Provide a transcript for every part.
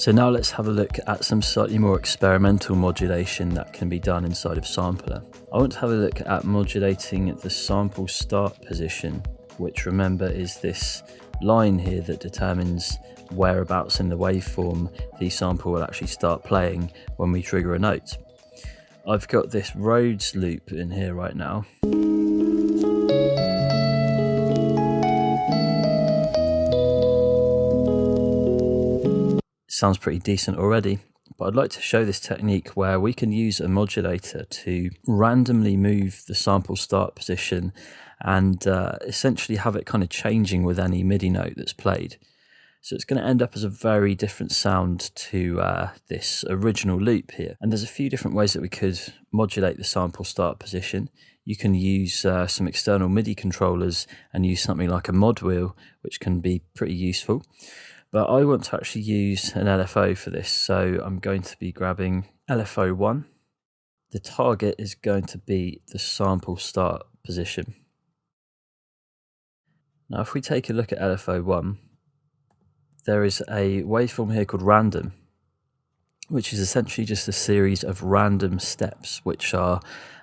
So now let's have a look at some slightly more experimental modulation that can be done inside of Sampler. I want to have a look at modulating the sample start position, which remember is this line here that determines whereabouts in the waveform the sample will actually start playing when we trigger a note. I've got this Rhodes loop in here right now. Sounds pretty decent already, but I'd like to show this technique where we can use a modulator to randomly move the sample start position and essentially have it kind of changing with any MIDI note that's played. So it's going to end up as a very different sound to this original loop here. And there's a few different ways that we could modulate the sample start position. You can use some external MIDI controllers and use something like a mod wheel, which can be pretty useful. But I want to actually use an LFO for this, so I'm going to be grabbing LFO 1. The target is going to be the sample start position. Now if we take a look at LFO 1, there is a waveform here called random, which is essentially just a series of random steps which are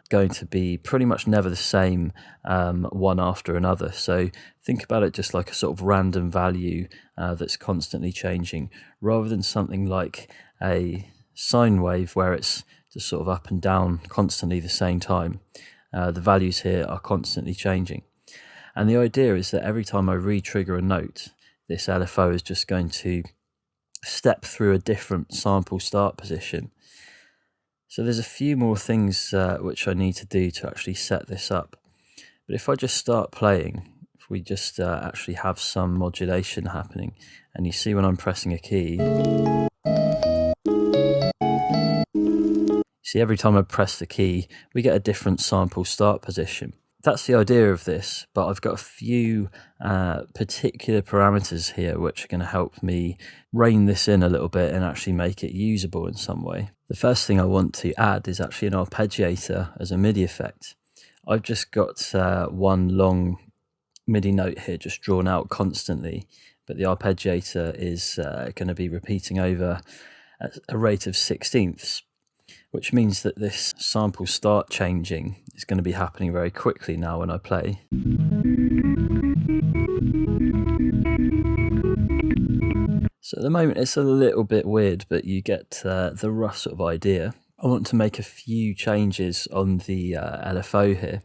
going to be pretty much never the same one after another. So think about it just like a sort of random value that's constantly changing, rather than something like a sine wave where it's just sort of up and down constantly the same time. The values here are constantly changing. And the idea is that every time I re-trigger a note, this LFO is just going to step through a different sample start position. So there's a few more things which I need to do to actually set this up. But if I just start playing, if we just actually have some modulation happening, and you see when I'm pressing a key, see every time I press the key, we get a different sample start position. That's the idea of this, but I've got a few particular parameters here which are going to help me rein this in a little bit and actually make it usable in some way. The first thing I want to add is actually an arpeggiator as a MIDI effect. I've just got one long MIDI note here just drawn out constantly, but the arpeggiator is going to be repeating over at a rate of 16ths. Which means that this sample start changing is going to be happening very quickly now when I play. So at the moment it's a little bit weird, but you get the rough sort of idea. I want to make a few changes on the LFO here.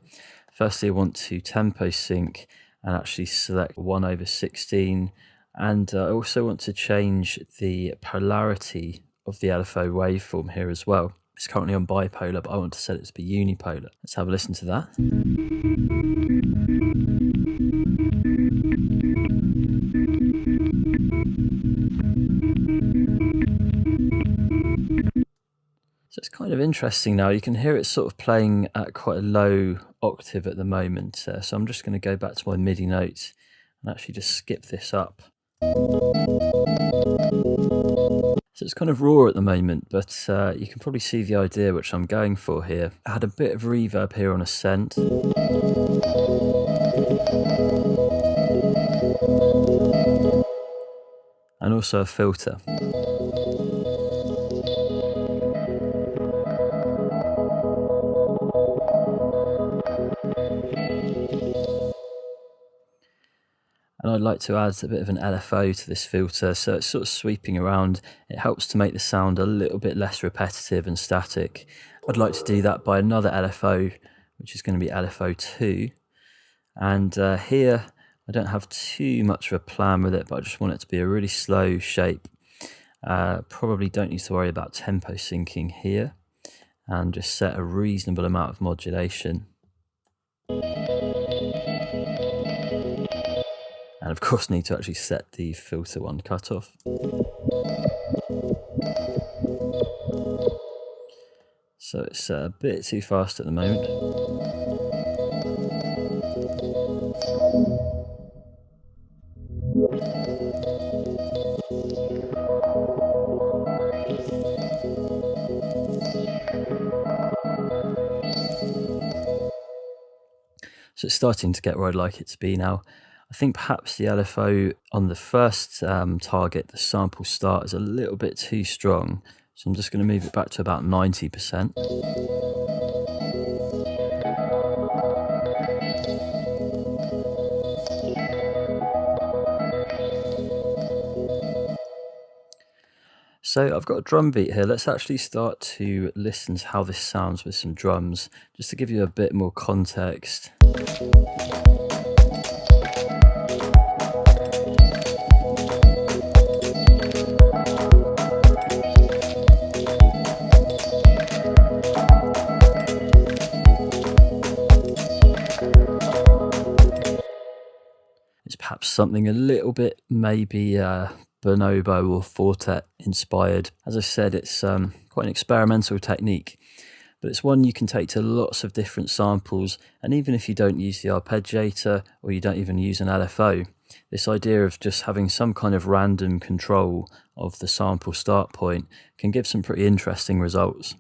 Firstly, I want to tempo sync and actually select 1/16, and I also want to change the polarity of the LFO waveform here as well. It's currently on bipolar, but I want to set it to be unipolar. Let's have a listen to that. So it's kind of interesting now. You can hear it sort of playing at quite a low octave at the moment. So I'm just going to go back to my MIDI notes and actually just skip this up. So it's kind of raw at the moment, but you can probably see the idea which I'm going for here. I had a bit of reverb here on ascent. And also a filter. And I'd like to add a bit of an LFO to this filter, so it's sort of sweeping around. It helps to make the sound a little bit less repetitive and static. I'd like to do that by another LFO, which is going to be LFO 2. And here, I don't have too much of a plan with it, but I just want it to be a really slow shape. Probably don't need to worry about tempo syncing here, and just set a reasonable amount of modulation. And of course need to actually set the filter 1 cutoff. So it's a bit too fast at the moment. So it's starting to get where I'd like it to be now. I I think perhaps the LFO on the first target, the sample start, is a little bit too strong. So I'm just going to move it back to about 90%. So I've got a drum beat here. Let's actually start to listen to how this sounds with some drums, just to give you a bit more context. It's perhaps something a little bit maybe Bonobo or Four Tet inspired. As I said, it's quite an experimental technique, but it's one you can take to lots of different samples. And even if you don't use the arpeggiator or you don't even use an LFO, this idea of just having some kind of random control of the sample start point can give some pretty interesting results.